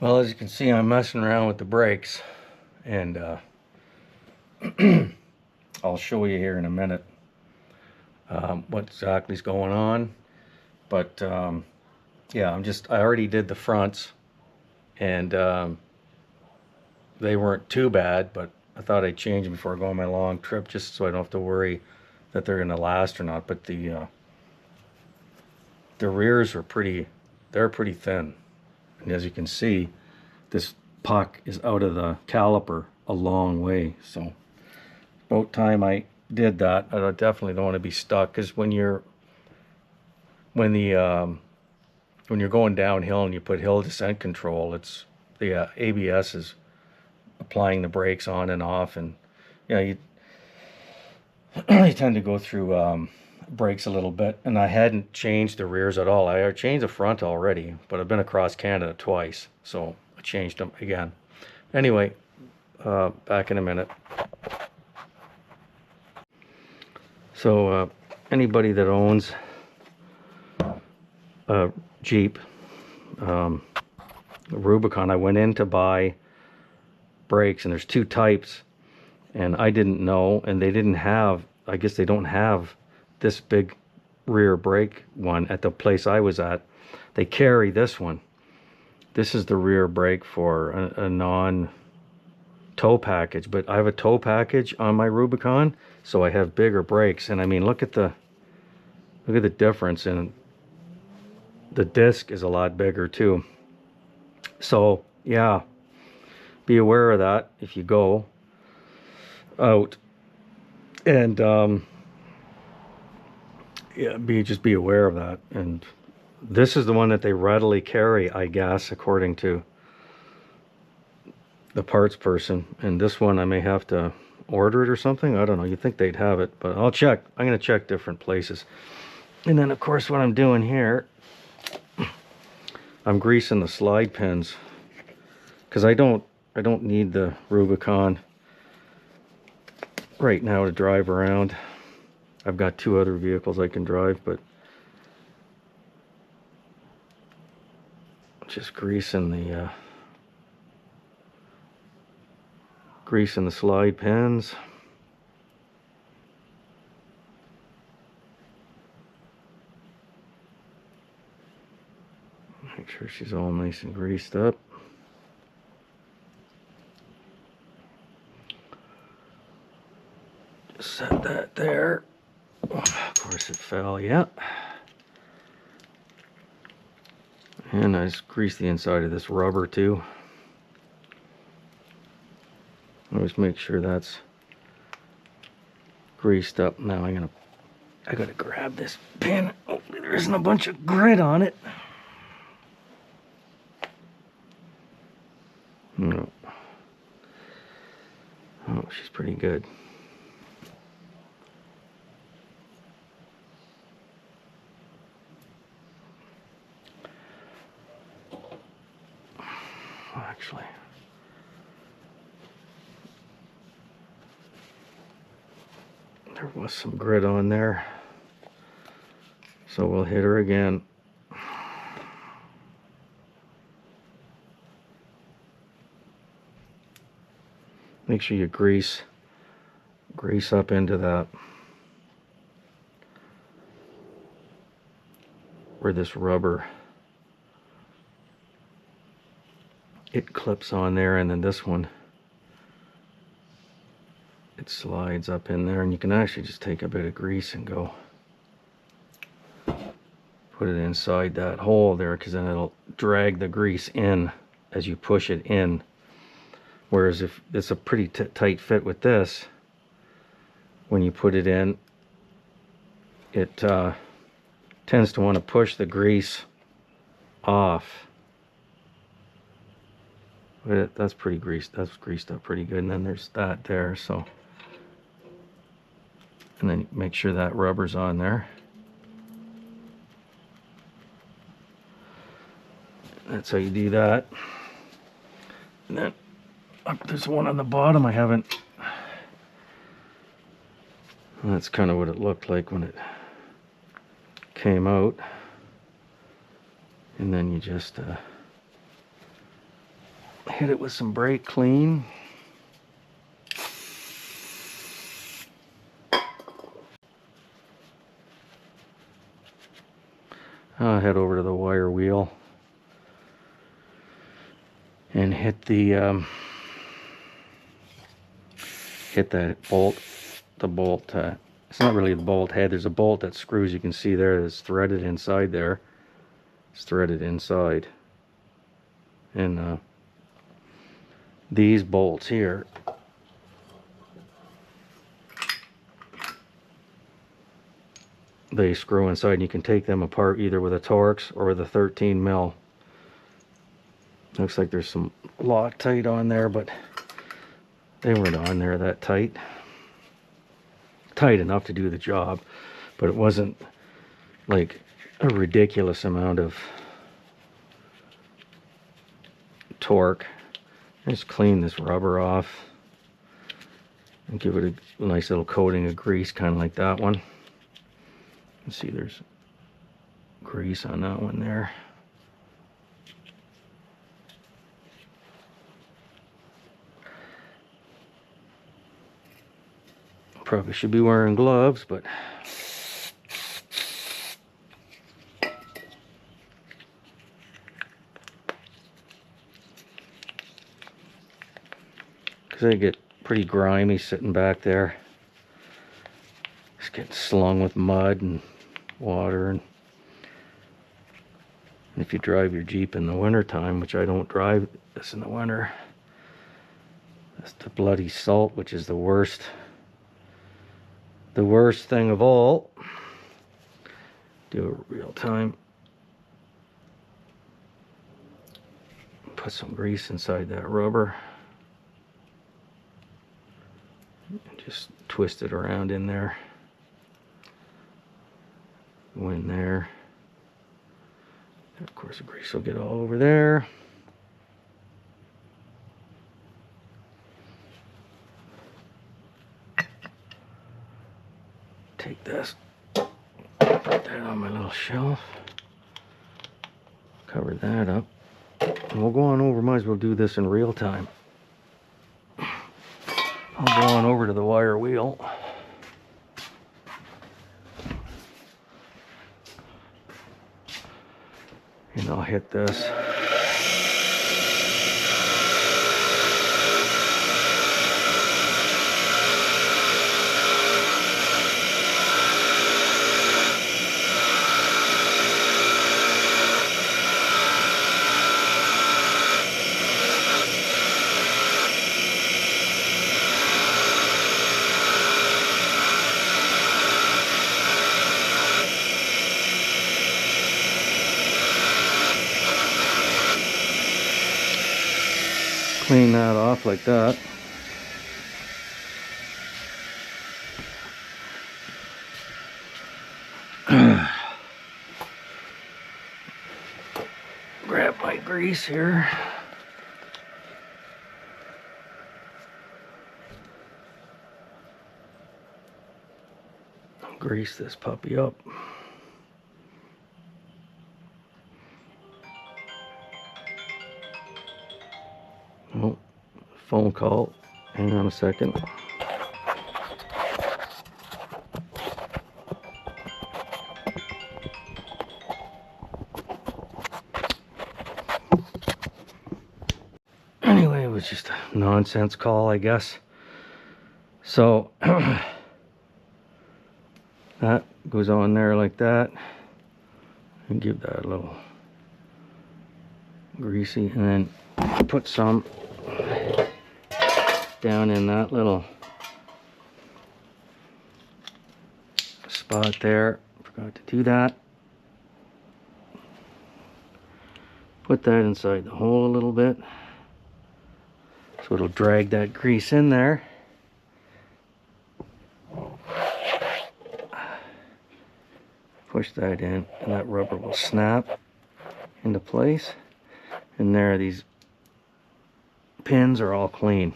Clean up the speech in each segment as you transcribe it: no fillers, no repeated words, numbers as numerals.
Well, as you can see, I'm messing around with the brakes, and I'll show you here in a minute what exactly is going on. But yeah, I already did the fronts, and they weren't too bad, but I thought I'd change them before I go on my long trip, just so I don't have to worry that they're going to last or not. But the rears are they're pretty thin, and as you can see, this puck is out of the caliper a long way. So about time I did that. I definitely don't want to be stuck, because when you're going downhill and you put hill descent control, it's the ABS is applying the brakes on and off, and you you tend to go through brakes a little bit. And I hadn't changed the rears at all. I changed the front already, but I've been across Canada twice, so I changed them again. Anyway, back in a minute. So anybody that owns a Jeep, Rubicon, I went in to buy brakes, and there's two types, and I didn't know, and they didn't have, I guess they don't have this big rear brake one at the place I was at. They carry this one. This is the rear brake for a non tow package, but I have a tow package on my Rubicon, so I have bigger brakes. And I mean, look at the difference, and the disc is a lot bigger too. So yeah, be aware of that if you go out, and yeah, just be aware of that. And this is the one that they readily carry, I guess, according to the parts person. And this one I may have to order it or something. I don't know. You'd think they'd have it, but I'll check. I'm going to check different places. And then of course what I'm doing here, I'm greasing the slide pins, because I don't need the Rubicon right now to drive around. I've got two other vehicles I can drive, but just greasing the slide pins. Make sure she's all nice and greased up. Just set that there. Of course it fell, yeah. And I just grease the inside of this rubber too. Always make sure that's greased up. Now I gotta grab this pin. Hopefully there isn't a bunch of grit on it. No. Oh, she's pretty good. Actually, there was some grit on there, so we'll hit her again. Make sure you grease up into that, where this rubber, it clips on there, and then this one, it slides up in there, and you can actually just take a bit of grease and go put it inside that hole there, because then it'll drag the grease in as you push it in. Whereas if it's a pretty tight fit with this, when you put it in, it tends to want to push the grease off. But that's pretty greased. That's greased up pretty good. And then there's that there. So, and then make sure that rubber's on there. That's how you do that. And then there's one on the bottom I haven't. That's kind of what it looked like when it came out, and then you just hit it with some brake clean. I'll head over to the wire wheel and hit the hit that bolt. The bolt, it's not really the bolt head. There's a bolt that screws. You can see there. It's threaded inside there. It's threaded inside, and these bolts here they screw inside, and you can take them apart either with a Torx or with a 13 mil. Looks like there's some Loctite on there, but they weren't on there that tight. Tight enough to do the job, but it wasn't like a ridiculous amount of torque. Just clean this rubber off and give it a nice little coating of grease, kind of like that one. You see there's grease on that one there. Probably should be wearing gloves, but because they get pretty grimy sitting back there. Just getting slung with mud and water. And if you drive your Jeep in the winter time, which I don't drive this in the winter, that's the bloody salt, which is the worst. The worst thing of all. Do it real time. Put some grease inside that rubber. And just twist it around in there. Go in there. And of course the grease will get all over there. Take this, put that on my little shelf, cover that up, and we'll go on over. Might as well do this in real time. I'll go on over to the wire wheel. And I'll hit this. Clean that off like that. Grab my grease here. Grease this puppy up. Oh, phone call. Hang on a second. Anyway, it was just a nonsense call, I guess. So that goes on there like that, and give that a little greasy, and then put some down in that little spot there. Forgot to do that. Put that inside the hole a little bit, so it'll drag that grease in there. Push that in, and that rubber will snap into place. And there, these pins are all clean.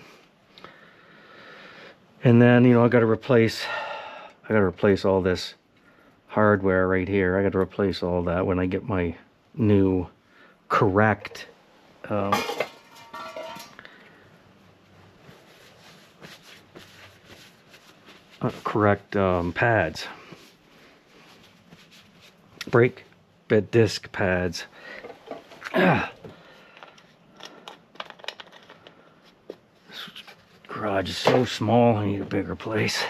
And then, you know, I got to replace all this hardware right here. I got to replace all that when I get my new correct pads, brake bed disc pads. This garage is so small, I need a bigger place.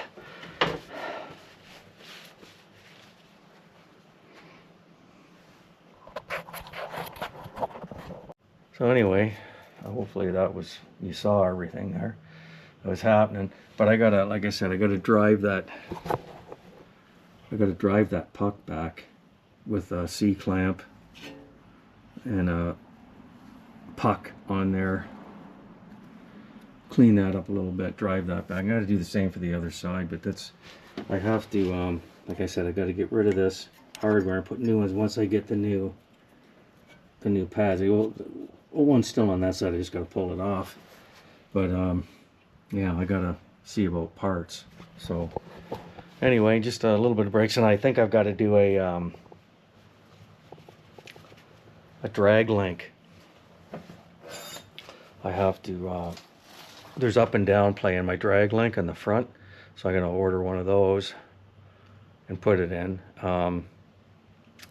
So anyway, hopefully you saw everything there that was happening. But I gotta, like I said, I gotta drive that puck back with a C-clamp and a puck on there. Clean that up a little bit, drive that back. I gotta do the same for the other side, but I have to, like I said, I gotta get rid of this hardware and put new ones once I get the new pads. One's still on that side, I just gotta pull it off. But yeah, I gotta see about parts. So anyway, just a little bit of brakes, and I think I've got to do a drag link. I have to there's up and down play in my drag link on the front, so I'm gonna order one of those and put it in.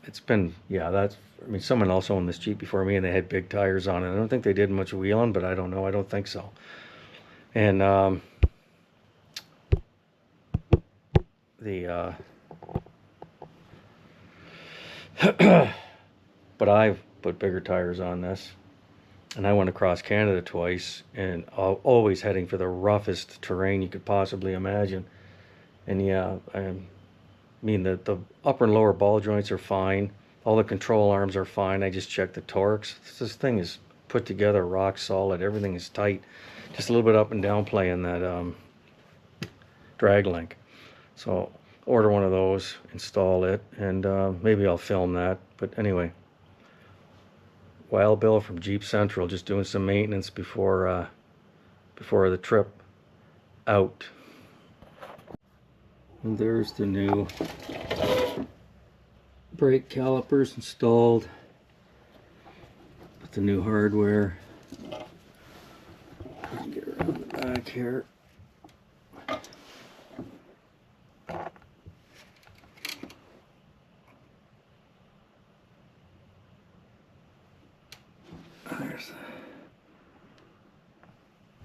It's been, yeah, I mean, someone else owned this Jeep before me and they had big tires on it. I don't think they did much wheeling, but I don't know, I don't think so. And but I've put bigger tires on this, and I went across Canada twice, and always heading for the roughest terrain you could possibly imagine. And yeah, I mean, the upper and lower ball joints are fine. All the control arms are fine. I just checked the torques. This thing is put together rock solid. Everything is tight. Just a little bit up and down play in that drag link. So order one of those, install it, and maybe I'll film that. But anyway, Wild Bill from Jeep Central, just doing some maintenance before the trip out. And there's the new brake calipers installed with the new hardware. Get around the back here.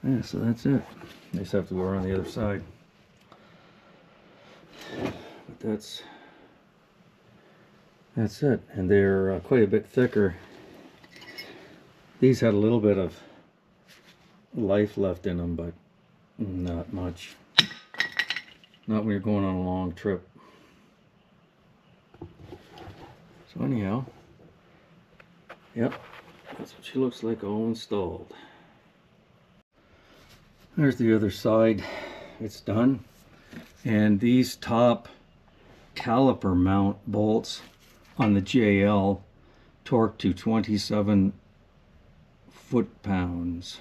Yeah, so that's it. I just have to go around the other side. But that's it. And they're quite a bit thicker. These had a little bit of life left in them, but not much. Not when you're going on a long trip. So anyhow, yep, that's what she looks like all installed. There's the other side. It's done. And these top caliper mount bolts on the JL torque to 27 foot-pounds.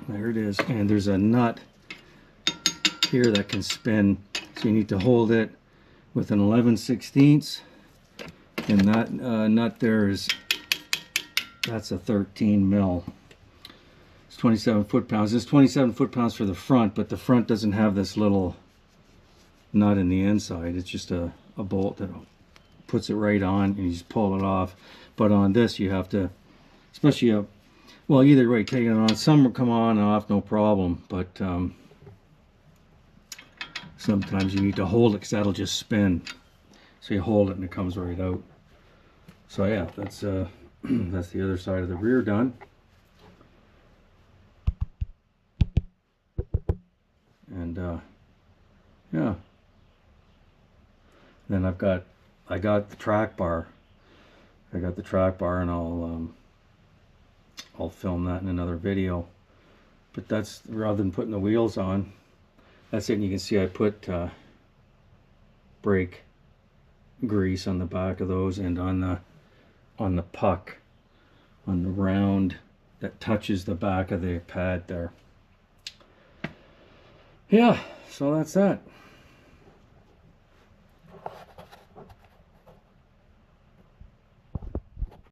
There it is. And there's a nut here that can spin. So you need to hold it with an 11/16. And that nut there that's a 13 mil. 27 foot-pounds. It's 27 foot-pounds for the front, but the front doesn't have this little nut in the inside. It's just a bolt that puts it right on, and you just pull it off. But on this, you have to, especially well, either way, taking it on. Some will come on and off, no problem, but sometimes you need to hold it because that'll just spin. So you hold it and it comes right out. So yeah, that's that's the other side of the rear done. And yeah, then I got the track bar. I got the track bar, and I'll film that in another video. But that's, rather than putting the wheels on, that's it. And you can see I put brake grease on the back of those, and on the puck, on the round that touches the back of the pad there. Yeah, so that's that.